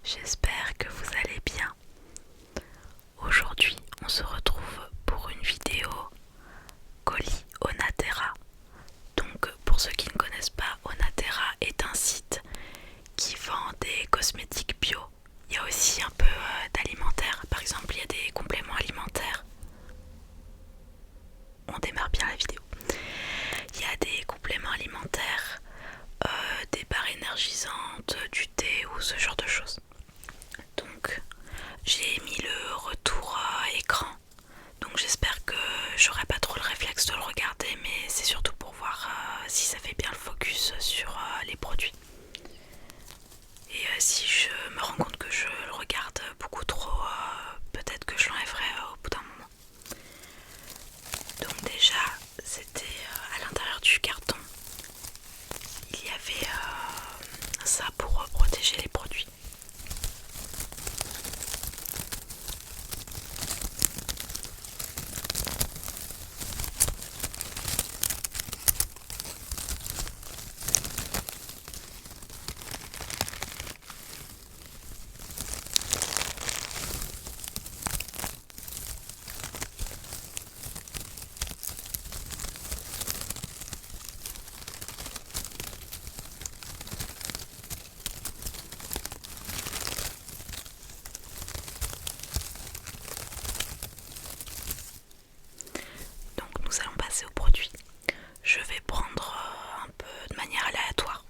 j'espère que vous allez bien. Aujourd'hui, on se retrouve pour une vidéo colis Onaterra. Donc, pour ceux qui ne connaissent pas, Onaterra est un site qui vend des cosmétiques bio. Il y a aussi un peu d'alimentaire. Par exemple, il y a des compléments alimentaires. On démarre bien la vidéo. Il y a des compléments alimentaires, des barres énergisantes, du thé ou ce genre de choses. Donc j'ai mis le retour écran. Donc j'espère que j'aurai pas trop le réflexe de le regarder, mais c'est surtout pour voir si ça fait bien le focus sur les produits. Et si je me rends compte que je le regarde beaucoup trop, peut-être que je l'enlèverai au bout d'un moment. Donc déjà, c'était à l'intérieur du carton. Il y avait ça pour protéger les produits. Donc nous allons passer aux produits. Je vais prendre un peu de manière aléatoire.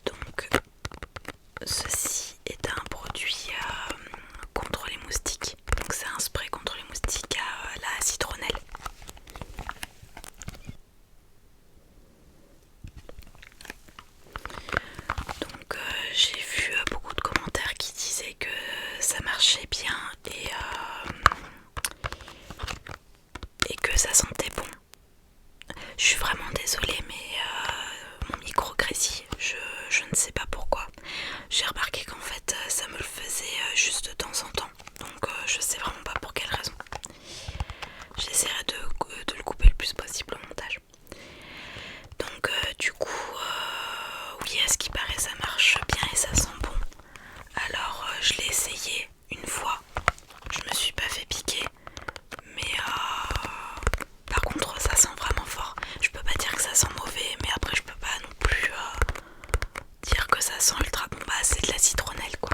Donc ceci est un produit contre les moustiques. Donc c'est un spray contre les moustiques à la citronnelle. Donc j'ai vu beaucoup de commentaires qui disaient que ça marchait bien et que ça sentait bon. Je suis vraiment désolée, mais mon micro grésille. Je ne sais pas pourquoi. J'ai remarqué qu'en fait ça me le faisait juste de temps en temps. Donc je sais vraiment pas pour quelle raison. J'essaierai de le couper le plus possible au montage. Donc du coup, oui, à ce qui paraît ça marche bien et ça sent bon. Alors je l'ai essayé une fois. Je me suis pas fait piquer. Mais par contre ça sent vraiment fort. Je peux pas dire que ça sent mauvais, mais après je peux pas non plus dire que ça sent ultra bon. Bah c'est de la citronnelle quoi.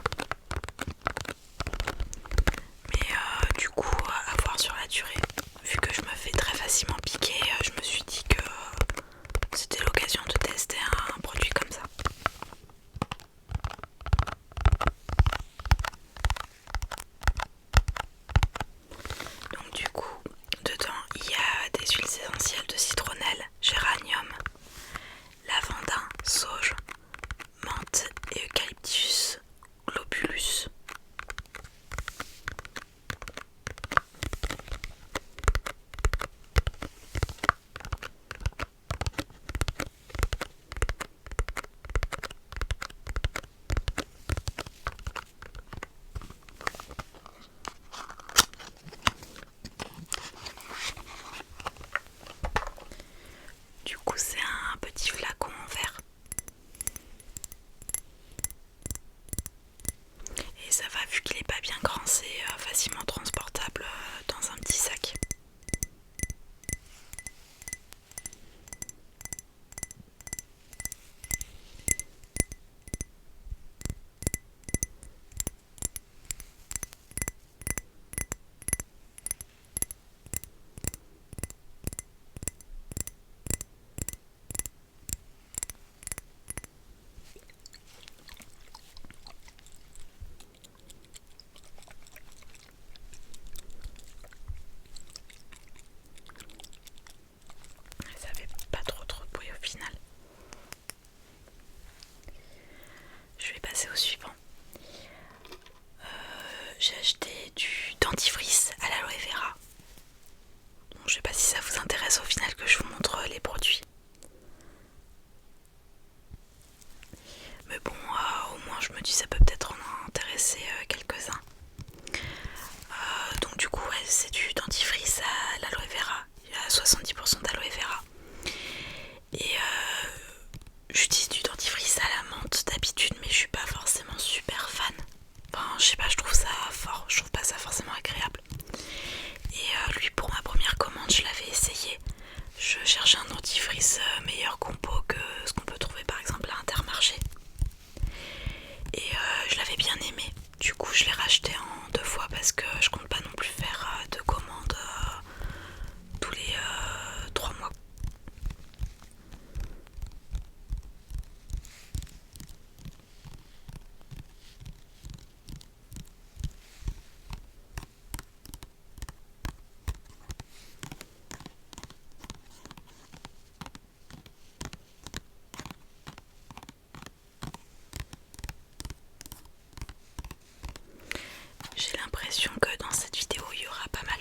Mais du coup à voir sur la durée. Vu que je me fais très facilement piquer, je me suis dit que c'était l'occasion de tester un produit comme ça. Donc du coup, dedans il y a des huiles essentielles de citronnelle, géranium, lavandin, sauge, menthe et eucalyptus globulus. Du coup c'est un petit flacon en verre. Et ça va, vu qu'il est pas bien grand, c'est facilement transportable dans un petit sac. Je cherchais un dentifrice meilleur compo que ce qu'on peut trouver par exemple à Intermarché. Et je l'avais bien aimé. Du coup je l'ai racheté en 2 fois parce que je compte pas non plus faire de commandes tous les 3 mois. J'ai l'impression que dans cette vidéo il y aura pas mal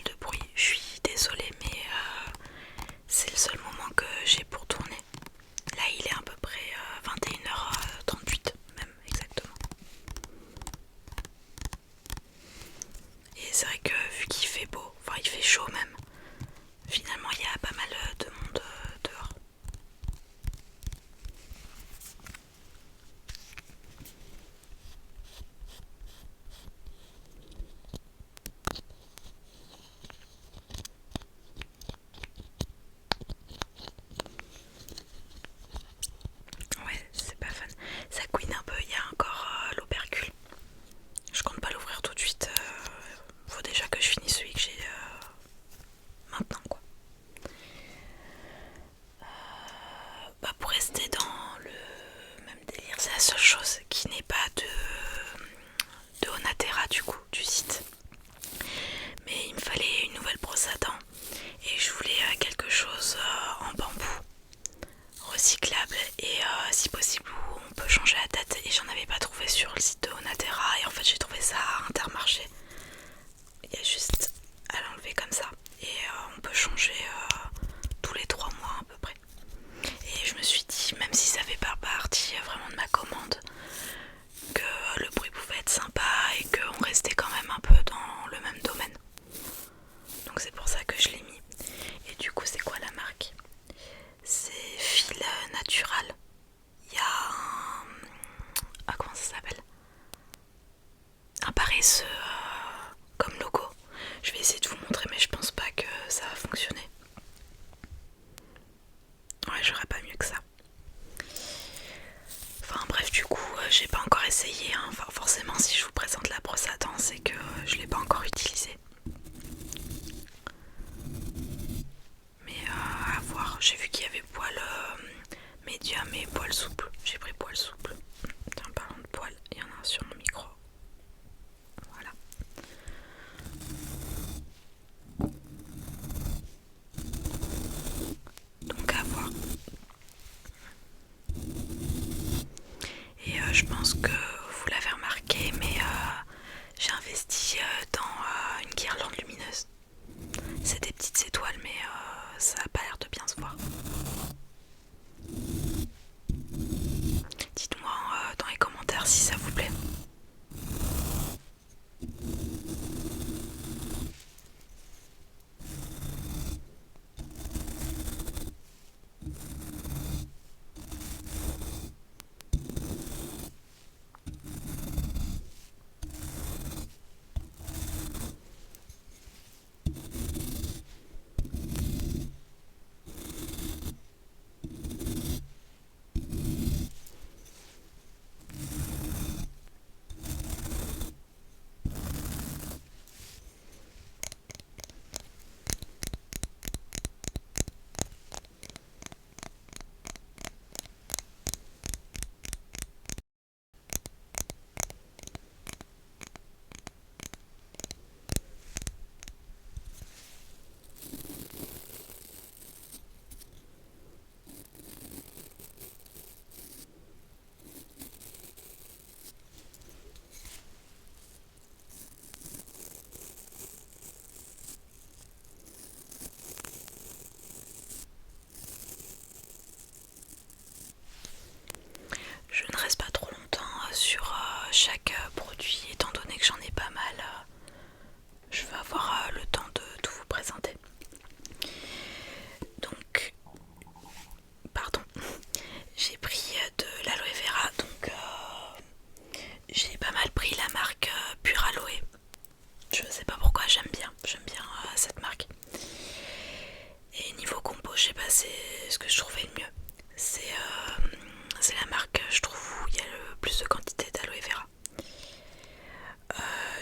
c'est ce que je trouvais le mieux. C'est la marque, je trouve, où il y a le plus de quantité d'aloe vera.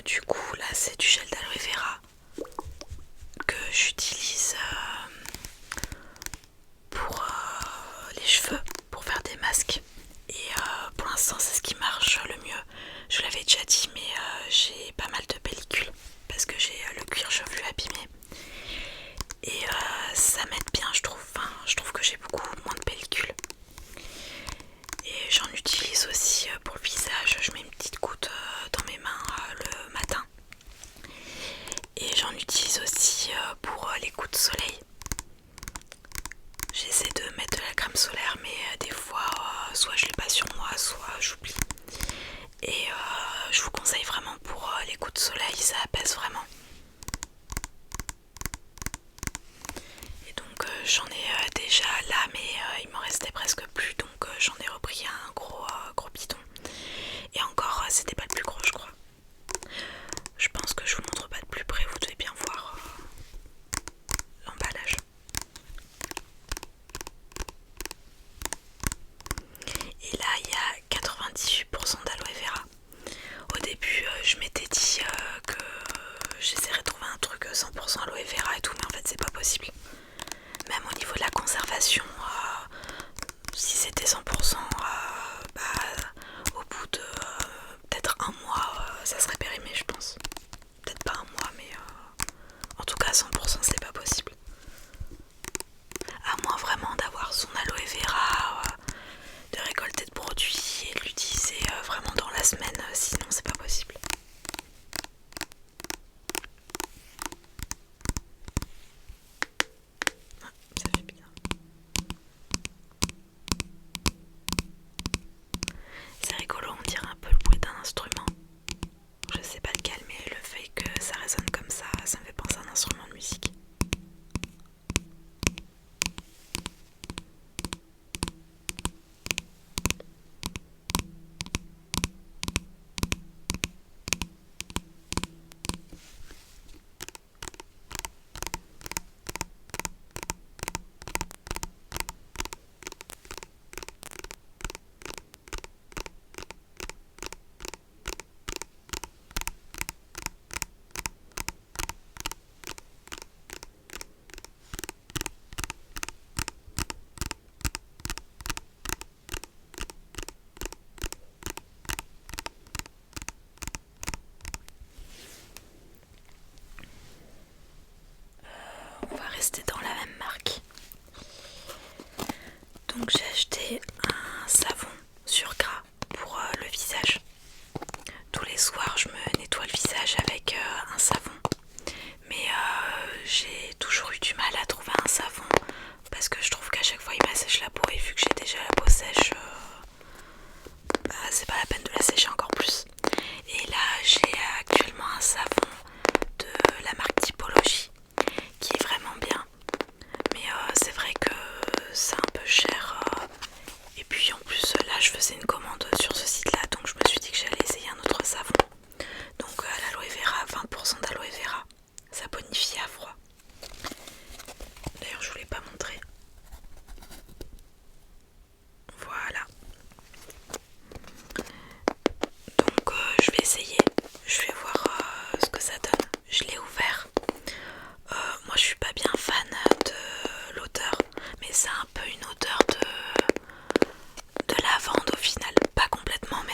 Du coup, là, c'est du gel d'aloe vera que j'utilise pour les cheveux, pour faire des masques. Et pour l'instant, c'est ce qui marche le mieux. Je l'avais déjà dit, mais j'ai pas mal de pellicules parce que j'ai le cuir chevelu abîmé. Et ça m'aide bien, je trouve. Enfin, je trouve que j'ai beaucoup moins de pellicules. Et j'en utilise aussi pour le visage. Je mets une petite goutte dans mes mains le matin. Et j'en utilise aussi pour les coups de soleil. J'essaie de mettre de la crème solaire, mais des fois, soit je l'ai pas sur moi, soit j'oublie. Et je vous conseille vraiment pour les coups de soleil, ça apaise vraiment. Et donc j'en ai déjà là, mais il m'en restait presque plus, donc j'en ai repris un gros bidon. Et encore, c'était pas le plus gros, je crois. Je pense que je vous montre pas de plus près, vous devez bien voir l'emballage. Et là, il y a 98% d'aloe vera. Au début, je m'étais dit que j'essaierais de trouver un truc 100% aloe vera et tout, mais en fait, c'est pas possible. Même au niveau de la conservation, si c'était 100%, au bout de peut-être un mois, ça serait périmé, je pense. Peut-être pas un mois, mais en tout cas 100% c'est pas possible. À moins vraiment d'avoir son aloe vera, de récolter de produits et de l'utiliser vraiment dans la semaine, sinon c'est pas possible. Ah, ça fait bien. C'est rigolo, on dirait un peu le bruit d'un instrument. Je sais pas lequel, mais le fait que ça résonne comme ça me fait penser à un instrument de musique. On va rester dans la même marque. Donc j'ai acheté un savon sur gras pour le visage. Tous les soirs je me nettoie le visage avec un savon. Mais j'ai toujours eu du mal à trouver un savon parce que je trouve qu'à chaque fois il m'assèche la peau et vu que j'ai déjà la peau sèche, c'est pas la peine de la sécher encore plus. Et là j'ai actuellement un savon de la marque Typologie qui est vraiment bien. Mais c'est vrai que c'est un peu cher. Et puis en plus là je faisais une commande sur ce site là, donc je me suis dit que j'allais essayer un autre savon. Donc l'aloe vera, 20% d'aloe vera, ça bonifie à froid. D'ailleurs je vous l'ai pas montré. Voilà. Donc je vais essayer, je vais voir ce que ça donne. Je l'ai ouvert. Moi je suis pas bien fan de l'odeur, mais c'est un peu une odeur de lavande au final. Pas complètement, mais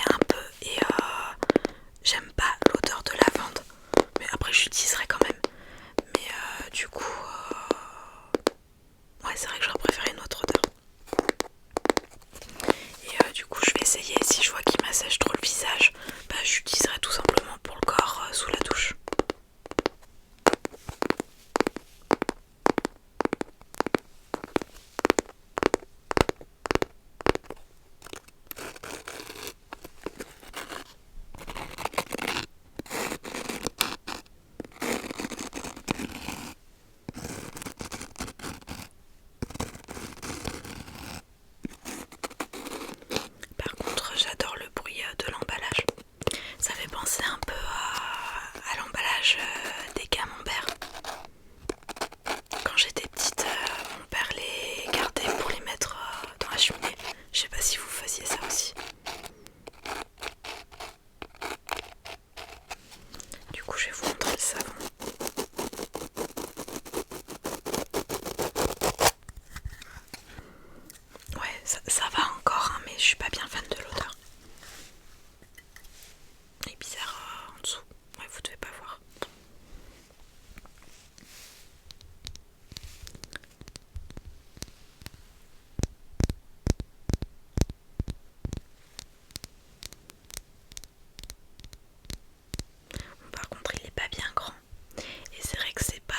ça va encore, hein, mais je suis pas bien fan de l'odeur. Il est bizarre en dessous. Ouais, vous devez pas voir. Bon, par contre, il est pas bien grand. Et c'est vrai que c'est pas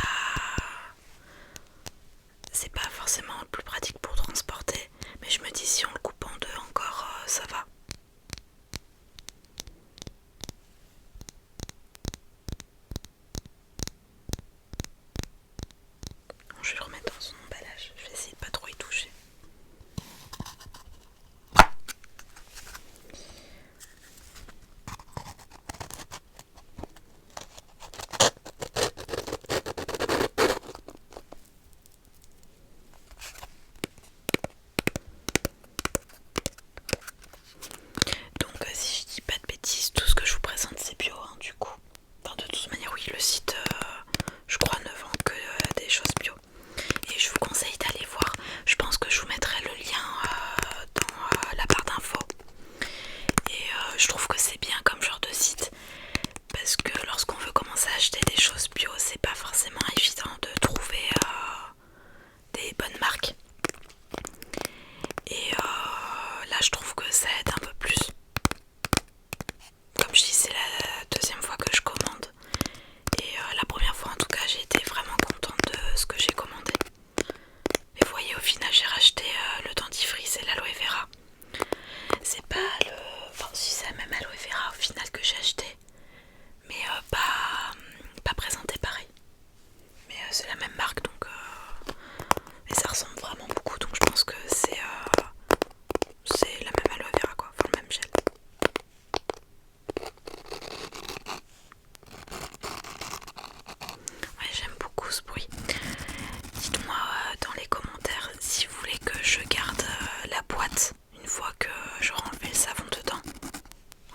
forcément le plus pratique pour transporter. Mais je me dis, si on le coupe en deux encore, ça va. Bon, je vais le remettre dans son emballage. Je vais essayer de pas trop y toucher. Donc si je dis pas de bêtises, tout ce que je vous présente c'est bio, hein, du coup. Enfin, de toute manière, oui, le site, je crois, ne vend que des choses bio. Et je vous conseille d'aller voir. Je pense que je vous mettrai le lien dans la barre d'infos. Et je trouve que c'est bien comme genre de site. Parce que lorsqu'on veut commencer à acheter des choses bio, c'est pas forcément évident de trouver des bonnes marques. Et là, je trouve que ça aide un peu plus. Comme je dis, c'est la deuxième fois que je commande. Et la première fois, en tout cas, j'ai été vraiment contente de ce que j'ai commandé. Et vous voyez, au final, j'ai racheté le dentifrice et l'aloe vera. C'est pas le... Enfin, si, c'est la même aloe vera au final que j'ai acheté. Mais pas présenté pareil. Mais c'est la même marque, donc... Et ça ressemble vraiment beaucoup, donc je pense que c'est la même aloe vera, quoi. Enfin, le même gel. Ouais, j'aime beaucoup ce bruit. Dites-moi dans les commentaires si vous voulez que je garde la boîte une fois que j'aurai enlevé le savon dedans.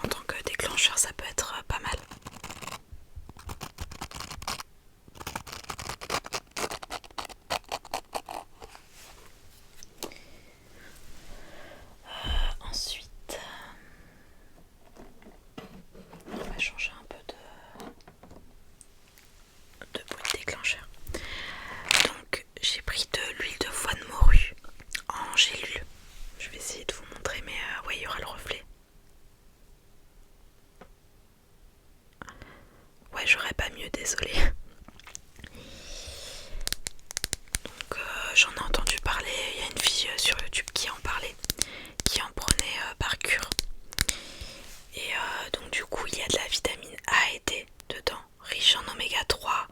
En tant que déclencheur, ça peut être pas mal. Ensuite, on va changer un peu de bruit de déclencheur. Donc, j'ai pris de l'huile de foie de morue en gélule. Je vais essayer de vous montrer, mais ouais, il y aura le reflet. Ouais, j'aurais pas mieux, désolée. Donc j'en ai entendu parler, il y a une fille sur YouTube qui en parlait, qui en prenait par cure. Et donc du coup il y a de la vitamine A et D dedans, riche en oméga 3,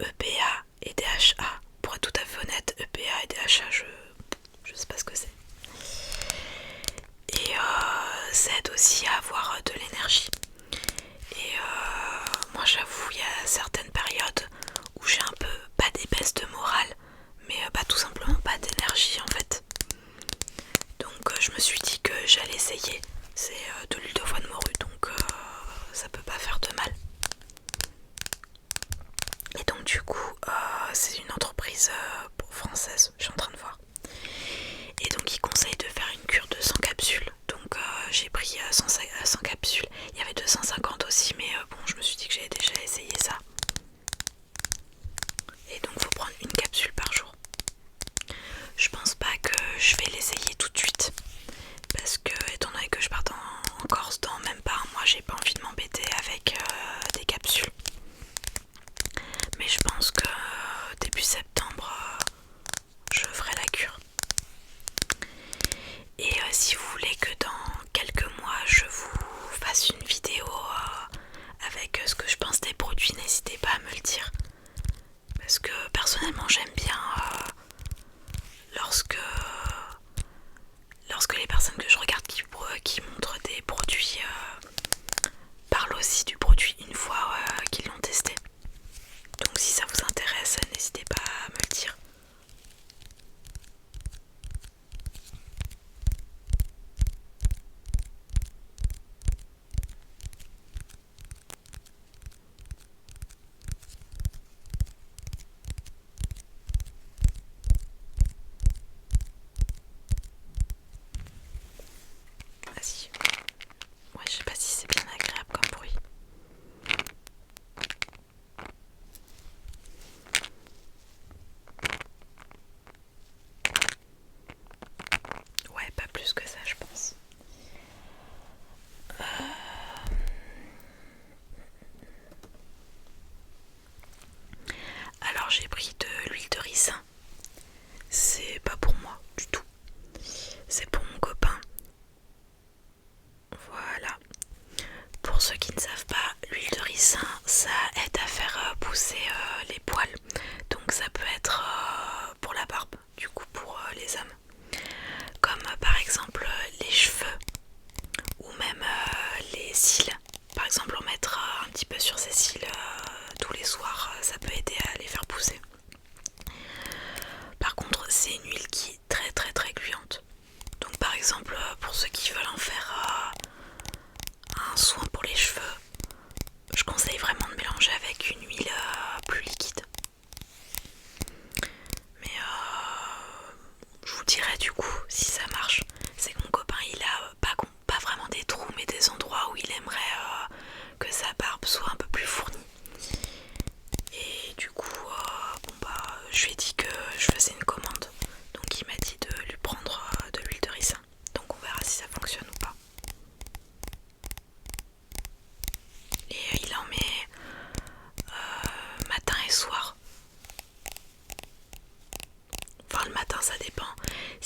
EPA et DHA. Pour être tout à fait honnête, EPA et DHA, je sais pas ce que c'est. Et ça aide aussi à avoir de l'énergie. Et moi j'avoue, il y a certaines périodes où j'ai un peu, pas des baisses de morale, mais tout simplement pas d'énergie en fait. Donc je me suis dit que j'allais essayer. C'est de l'huile de foie de morue, donc ça peut pas faire de mal. Et donc du coup c'est une entreprise française, je suis en train de voir. Et donc ils conseillent de faire une cure de 100 capsules. Donc j'ai pris 100 capsules. Il y avait 250 aussi, mais bon, je me suis dit que j'avais déjà essayé ça. Et donc faut prendre une capsule par jour. Je pense pas que je vais l'essayer tout de suite. Parce que étant donné que je pars en Corse dans même pas un mois, j'ai pas envie de m'embêter avec des capsules. Mais je pense que début septembre, je ferai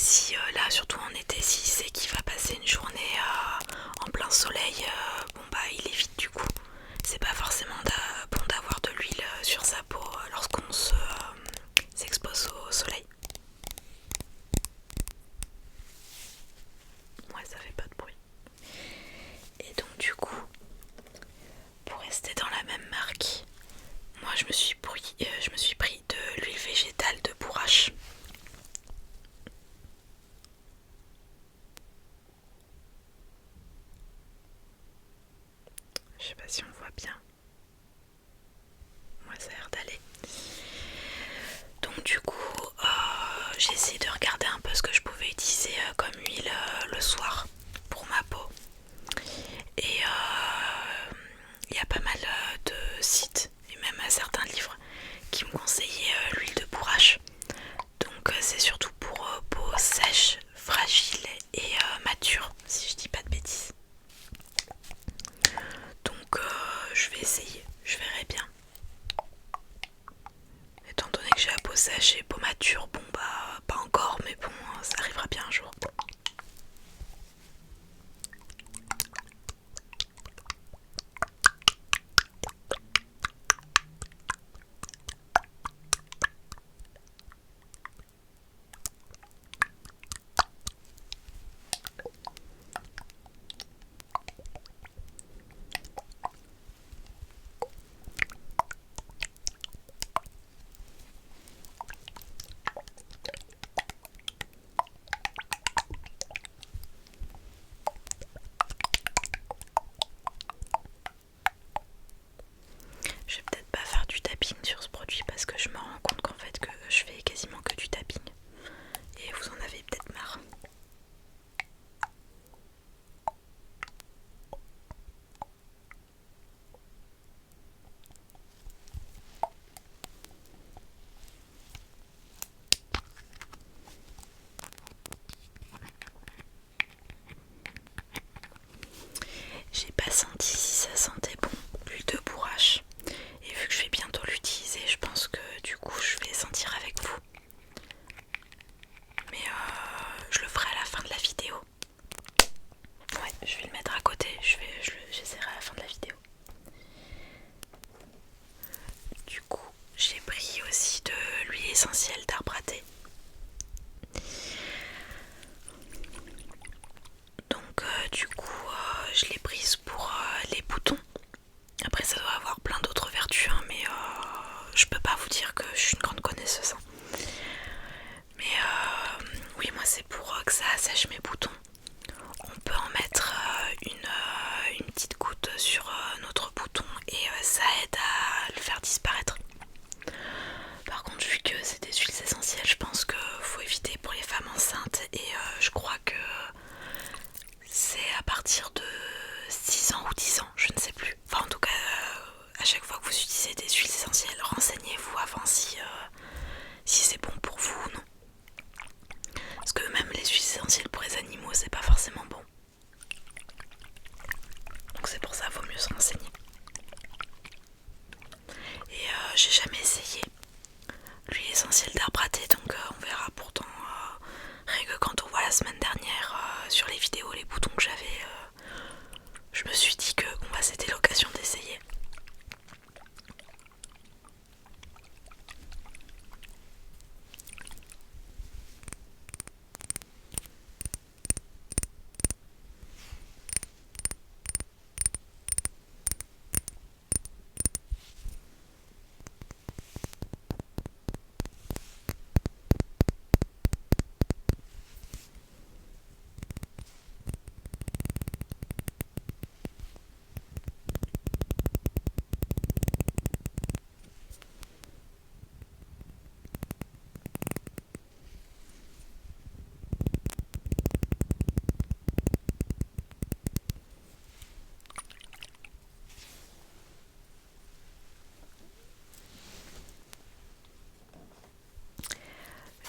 Si là, surtout en été, s'il sait qu'il va passer une journée en plein soleil, bon bah il évite du coup. C'est pas forcément bon d'avoir de l'huile sur sa peau lorsqu'on s'expose au soleil. Ouais, ça fait pas de bruit. Et donc du coup, pour rester dans la même marque, moi je me suis pris de l'huile végétale de bourrache. Je sais pas si on voit bien. Moi ça a l'air d'aller. Donc du coup, j'ai essayé de regarder un peu ce que je pouvais utiliser comme huile le soir pour ma peau. Et il y a pas mal de sites et même certains livres qui me conseillaient l'huile de bourrache. Donc c'est surtout pour peau sèche, fragile et mature, si je dis pas de bêtises. Donc je vais essayer, je verrai bien. Étant donné que j'ai la peau sèche et peau mature, bon bah pas encore, mais bon, ça arrivera bien un jour. Je vais peut-être pas faire du tapping sur ce produit parce que je me rends compte qu'en fait que je fais quasiment que du tapping. Et vous en avez peut-être marre. J'ai pas senti si ça sentait bon l'huile de bourrache. Et vu que je vais bientôt l'utiliser, je pense que du coup je vais sentir avec vous. Mais je le ferai à la fin de la vidéo. Ouais, je vais le mettre à côté, j'essaierai à la fin de la vidéo. Du coup, j'ai pris aussi de l'huile essentielle d'arbre à thé. Donc du coup, je l'ai prise pour les boutons. Après ça doit avoir plein d'autres vertus, hein, mais je peux pas vous dire que je suis une grande connaisseuse. Mais oui, moi c'est pour que ça assèche mes boutons. On peut en mettre une petite goutte sur notre bouton et ça aide à le faire disparaître. Par contre, vu que c'est des huiles essentielles, je pense qu'il faut éviter pour les femmes enceintes et je crois que c'est à partir de 6 ans ou 10 ans, je ne sais plus. Enfin en tout cas, à chaque fois que vous utilisez des huiles essentielles, renseignez-vous avant si c'est bon pour vous ou non. Parce que même les huiles essentielles pour les animaux, c'est pas forcément bon. Donc c'est pour ça qu'il vaut mieux se renseigner. Et j'ai jamais essayé l'huile essentielle d'arbre à thé, donc on verra. Pourtant, rien que quand on voit la semaine dernière sur les vidéos les boutons que j'avais, je me suis dit que c'était l'occasion d'essayer.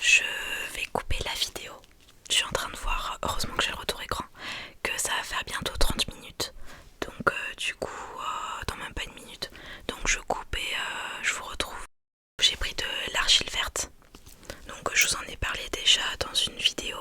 Je vais couper la vidéo. Je suis en train de voir, heureusement que j'ai le retour écran, que ça va faire bientôt 30 minutes. Donc du coup, dans même pas une minute. Donc je coupe et je vous retrouve. J'ai pris de l'argile verte. Donc je vous en ai parlé déjà dans une vidéo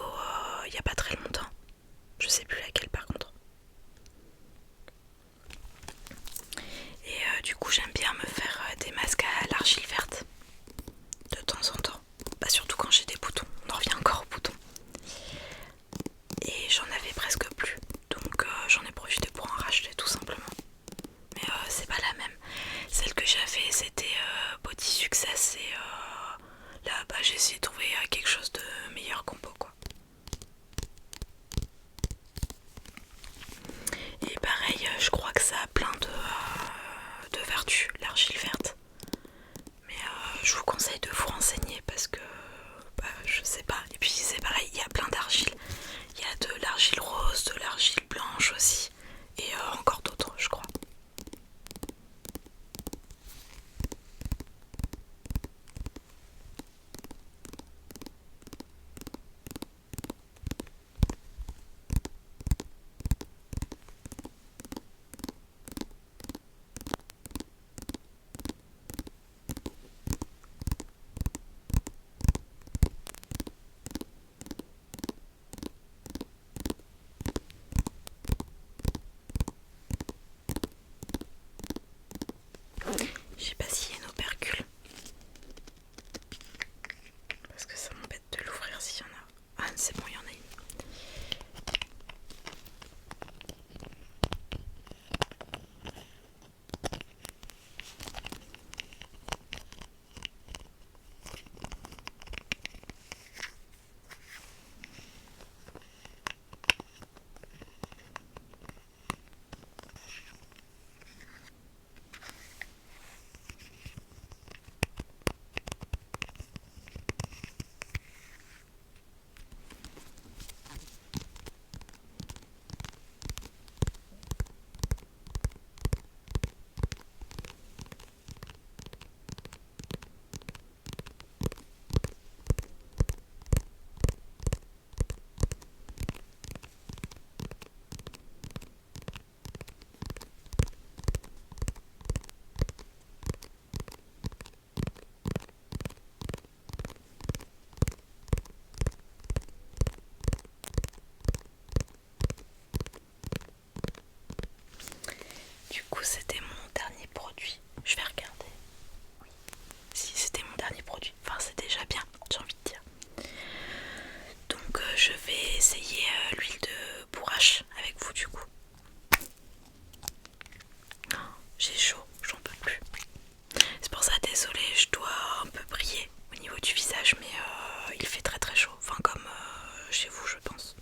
vous, je pense.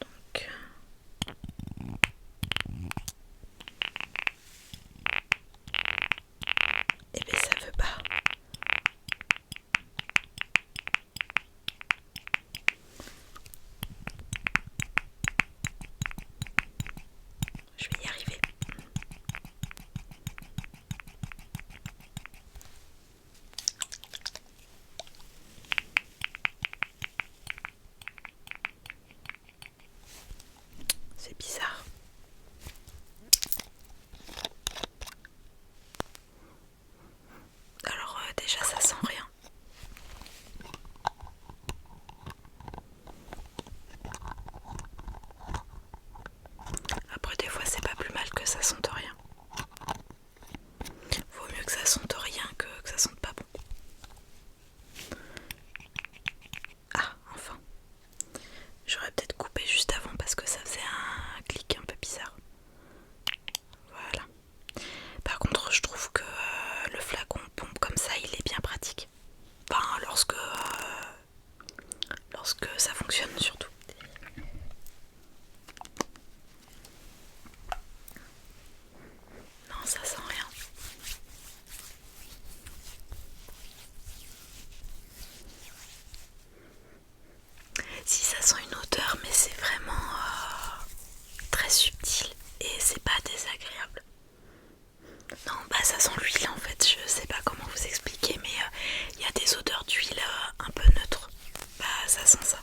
Donc, eh bien ça veut pas. Je vais y arriver. C'est bizarre. Alors déjà ça sent rien. Après des fois c'est pas plus mal que ça sente rien. Vaut mieux que ça sente rien que ça sente pas bon. Ah, enfin. J'aurais peut-être coupé juste avant parce que ça faisait un clic un peu bizarre. Voilà. Par contre, je trouve que le flacon pompe comme ça, il est bien pratique. Enfin, lorsque ça fonctionne surtout. Non, ça sent rien. Si, ça sent une odeur, mais c'est vraiment très subtil et c'est pas désagréable. Non, bah ça sent l'huile en fait, je sais pas comment vous expliquer, mais il y a des odeurs d'huile un peu neutres. Bah ça sent ça.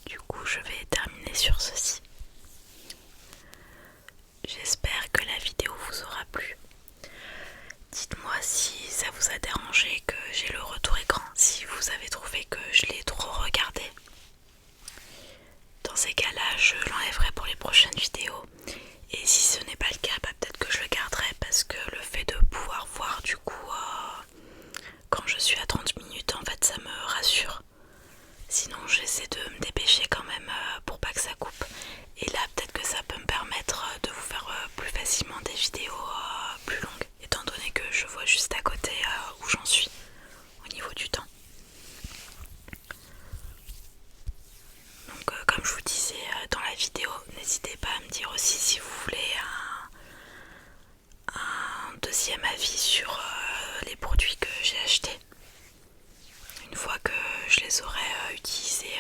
Du coup, je vais terminer sur ceci. J'espère que la vidéo vous aura plu. Dites-moi si ça vous a dérangé que j'ai le retour écran, si vous avez trouvé que je l'ai trop regardé. Dans ces cas-là, je l'enlèverai pour les prochaines vidéos. Et si ce n'est pas le cas, bah, peut-être que je le garderai parce que le fait de pouvoir voir du coup quand je suis à 30 minutes, en fait, ça me rassure. Sinon, j'essaie de me dépêcher quand même pour pas que ça coupe. Et là, peut-être que ça peut me permettre de vous faire plus facilement des vidéos plus longues, étant donné que je vois juste à côté où j'en suis au niveau du temps. Donc comme je vous disais dans la vidéo, n'hésitez pas à me dire aussi si vous voulez un deuxième avis sur les produits que j'ai achetés. Une fois que je les aurai utilisés